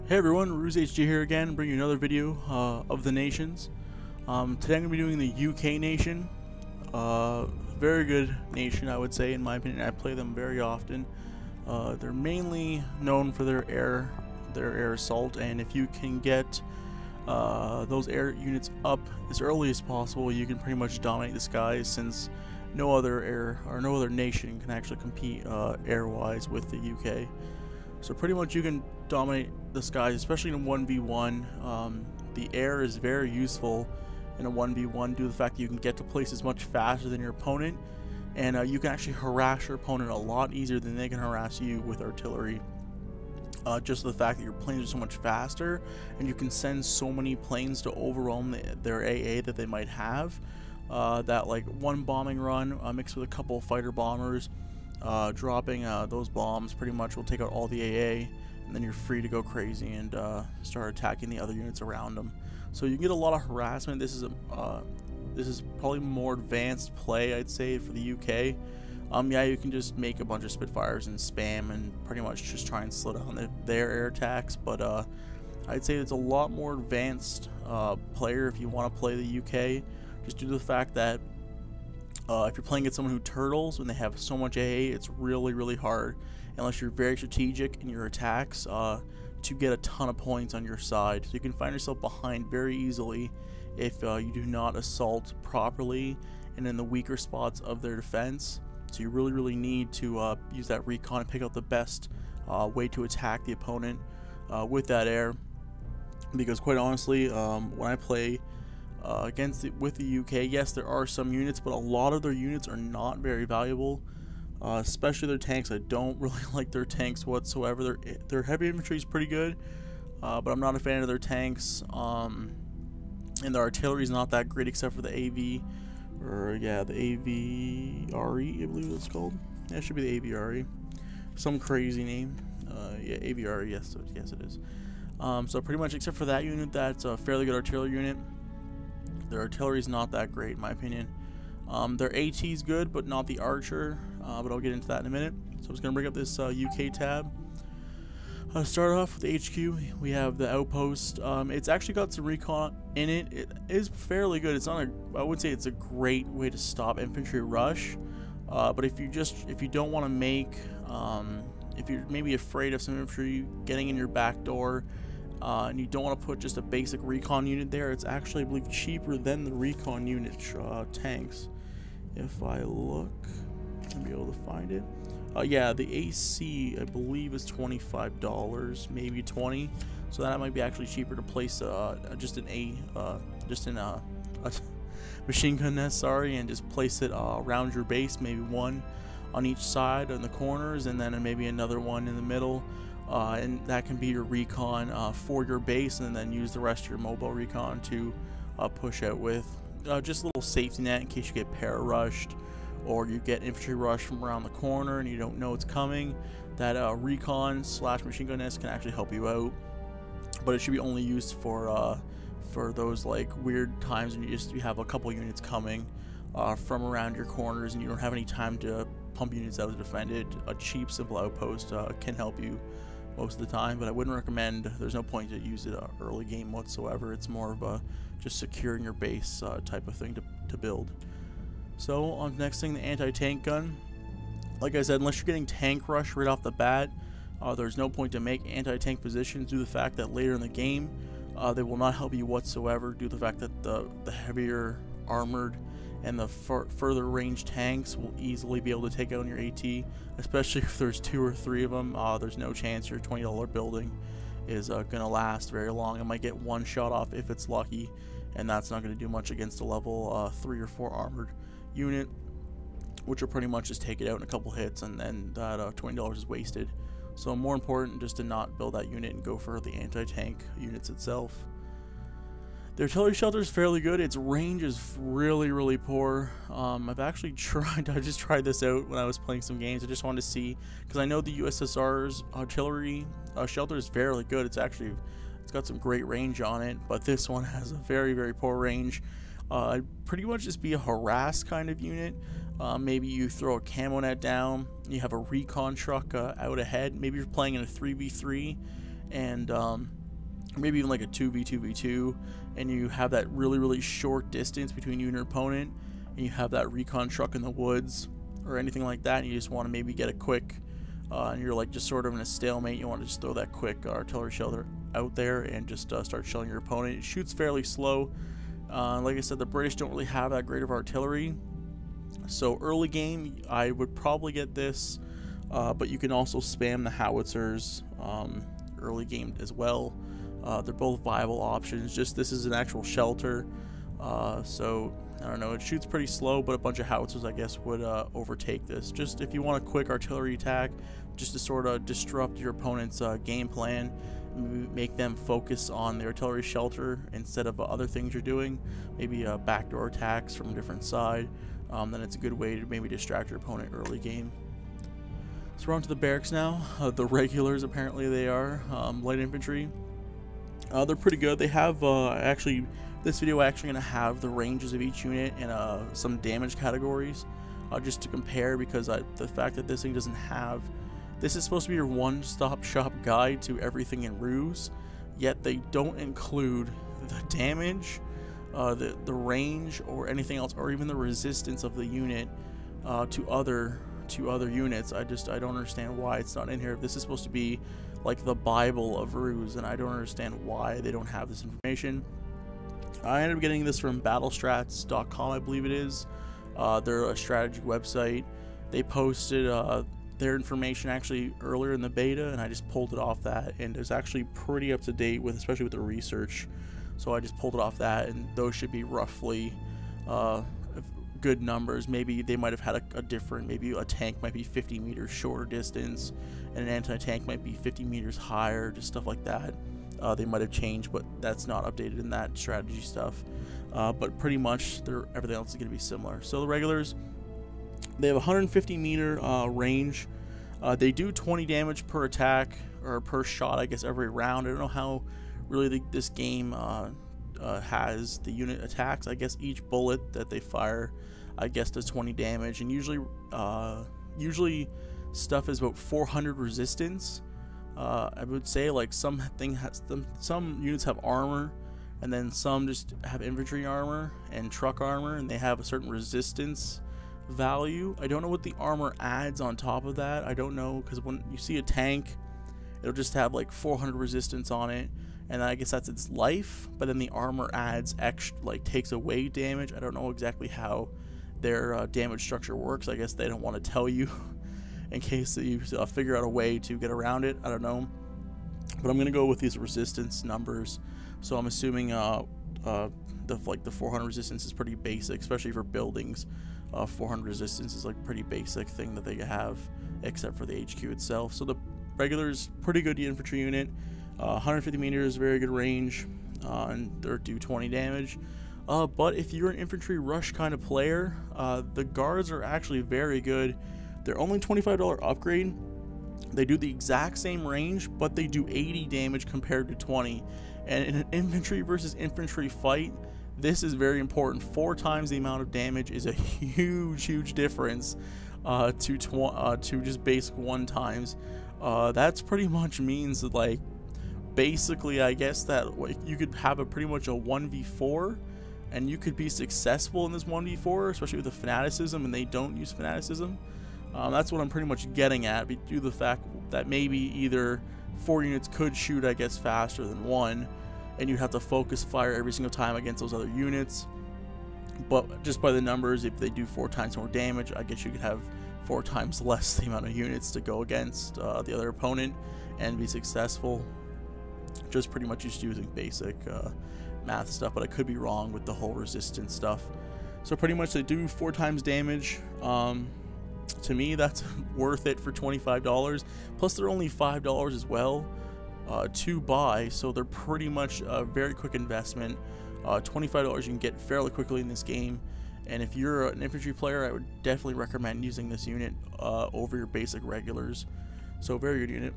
Hey everyone, RuzHG here again, bringing you another video of the nations. Today I'm going to be doing the UK nation. Very good nation, I would say, in my opinion. I play them very often. They're mainly known for their air assault, and if you can get those air units up as early as possible, you can pretty much dominate the skies, since no other nation can actually compete air-wise with the UK. So pretty much you can dominate the skies, especially in a 1v1. The air is very useful in a 1v1 due to the fact that you can get to places much faster than your opponent, and you can actually harass your opponent a lot easier than they can harass you with artillery. Just the fact that your planes are so much faster, and you can send so many planes to overwhelm their AA that they might have, that like one bombing run mixed with a couple of fighter bombers, dropping those bombs pretty much will take out all the AA, and then you're free to go crazy and start attacking the other units around them. So you can get a lot of harassment. This is probably more advanced play, I'd say, for the UK. Yeah, you can just make a bunch of Spitfires and spam and pretty much just try and slow down their air attacks, but I'd say it's a lot more advanced player if you want to play the UK, just due to the fact that if you're playing against someone who turtles when they have so much AA, it's really hard, unless you're very strategic in your attacks, to get a ton of points on your side. So you can find yourself behind very easily if you do not assault properly and in the weaker spots of their defense. So you really need to use that recon and pick out the best way to attack the opponent with that air. Because quite honestly, when I play with the UK, yes, there are some units, but a lot of their units are not very valuable, especially their tanks. I don't really like their tanks whatsoever. Their heavy infantry is pretty good, but I'm not a fan of their tanks, and their artillery is not that great except for the AV, or yeah, the AVRE, I believe it's called. Yeah, it should be the AVRE, some crazy name. Yeah, AVRE, yes it is. So pretty much except for that unit, that's a fairly good artillery unit. Their artillery is not that great, in my opinion. Their AT is good, but not the Archer, but I'll get into that in a minute. So I'm just going to bring up this UK tab. Start off with the HQ, we have the outpost. It's actually got some recon in it. It is fairly good. It's not I would say it's a great way to stop infantry rush, but if you don't want to make, if you're maybe afraid of some infantry getting in your back door, and you don't want to put just a basic recon unit there, it's actually, I believe, cheaper than the recon unit tanks. If I look, I'll be able to find it. Yeah, the AC, I believe, is $25, maybe 20. So that might be actually cheaper to place just a machine gun nest, and just place it around your base, maybe one on each side in the corners, and then maybe another one in the middle. And that can be your recon for your base, and then use the rest of your mobile recon to push out with. Just a little safety net in case you get para-rushed, or you get infantry rush from around the corner and you don't know it's coming. That recon / machine gun nest can actually help you out, but it should be only used for those like weird times when you have a couple units coming from around your corners and you don't have any time to pump units out to defend it. A cheap, simple outpost can help you most of the time, but I wouldn't recommend. There's no point to use it early game whatsoever. It's more of a just securing your base type of thing to build. So on to the next thing, the anti-tank gun. Like I said, unless you're getting tank rush right off the bat, there's no point to make anti-tank positions, due to the fact that later in the game they will not help you whatsoever, due to the fact that the heavier armored and the further range tanks will easily be able to take out your AT, especially if there's 2 or 3 of them. There's no chance your $20 building is going to last very long. It might get one shot off if it's lucky, and that's not going to do much against a level 3 or 4 armored unit, which will pretty much just take it out in a couple hits, and then that $20 is wasted. So more important just to not build that unit and go for the anti-tank units itself. The artillery shelter is fairly good. Its range is really poor. I've actually tried, I just tried this out when I was playing some games. I just wanted to see, because I know the USSR's artillery shelter is fairly good. It's got some great range on it, but this one has a very poor range. Pretty much just be a harass kind of unit. Maybe you throw a camo net down, you have a recon truck out ahead. Maybe you're playing in a 3v3, and maybe even like a 2v2v2, and you have that really short distance between you and your opponent, and you have that recon truck in the woods or anything like that, and you just want to maybe get a quick and you're like just sort of in a stalemate, you want to just throw that quick artillery shell out there and just start shelling your opponent. It shoots fairly slow. Like I said, the British don't really have that great of artillery, so early game I would probably get this, but you can also spam the howitzers early game as well. They're both viable options. Just this is an actual shelter, so I don't know, it shoots pretty slow, but a bunch of howitzers I guess would overtake this. Just if you want a quick artillery attack, just to sort of disrupt your opponent's game plan, make them focus on the artillery shelter instead of other things you're doing, maybe backdoor attacks from a different side, then it's a good way to maybe distract your opponent early game. So we're on to the barracks now. The regulars, apparently they are light infantry. They're pretty good. They have actually, this video actually going to have the ranges of each unit and some damage categories just to compare, because the fact that this thing doesn't have, this is supposed to be your one-stop shop guide to everything in Ruse, yet they don't include the damage, the range, or anything else, or even the resistance of the unit to other units. I don't understand why it's not in here. This is supposed to be like the Bible of Ruse, and I don't understand why they don't have this information. I ended up getting this from battlestrats.com, I believe it is. They're a strategy website. They posted their information actually earlier in the beta, and I just pulled it off that, and it's actually pretty up to date with, especially with the research. So I just pulled it off that, and those should be roughly good numbers. Maybe they might have had a different, maybe a tank might be 50 meters shorter distance, and an anti-tank might be 50 meters higher, just stuff like that. They might have changed, but that's not updated in that strategy stuff. But pretty much everything else is going to be similar. So the regulars, they have 150 meter range. They do 20 damage per attack, or per shot, I guess, every round. I don't know how really this game has the unit attacks. I guess each bullet that they fire, I guess, does 20 damage, and usually stuff is about 400 resistance. I would say like some units have armor, and then some just have infantry armor and truck armor, and they have a certain resistance value. I don't know what the armor adds on top of that. I don't know, because when you see a tank, it'll just have like 400 resistance on it, and I guess that's its life, but then the armor adds extra, like takes away damage. I don't know exactly how their damage structure works. I guess they don't want to tell you in case you figure out a way to get around it. I don't know, but I'm gonna go with these resistance numbers. So I'm assuming the 400 resistance is pretty basic, especially for buildings. 400 resistance is like pretty basic thing that they have, except for the HQ itself. So the regulars, pretty good infantry unit. 150 meters, very good range, and they're do 20 damage. But if you're an infantry rush kind of player, the guards are actually very good. They're only $25 upgrade. They do the exact same range, but they do 80 damage compared to 20. And in an infantry versus infantry fight, this is very important. 4 times the amount of damage is a huge difference to just basic 1 times. That's pretty much means that, like, basically, I guess that like you could have pretty much a 1v4, and you could be successful in this 1v4, especially with the fanaticism, and they don't use fanaticism. That's what I'm pretty much getting at, due to the fact that maybe either 4 units could shoot, I guess, faster than 1, and you'd have to focus fire every single time against those other units. But just by the numbers, if they do 4 times more damage, I guess you could have 4 times less the amount of units to go against the other opponent and be successful. Just pretty much just using basic math stuff, but I could be wrong with the whole resistance stuff. So pretty much they do 4 times damage. To me, that's worth it for $25. Plus, they're only $5 as well to buy, so they're pretty much a very quick investment. $25 you can get fairly quickly in this game, and if you're an infantry player, I would definitely recommend using this unit over your basic regulars. So very good unit.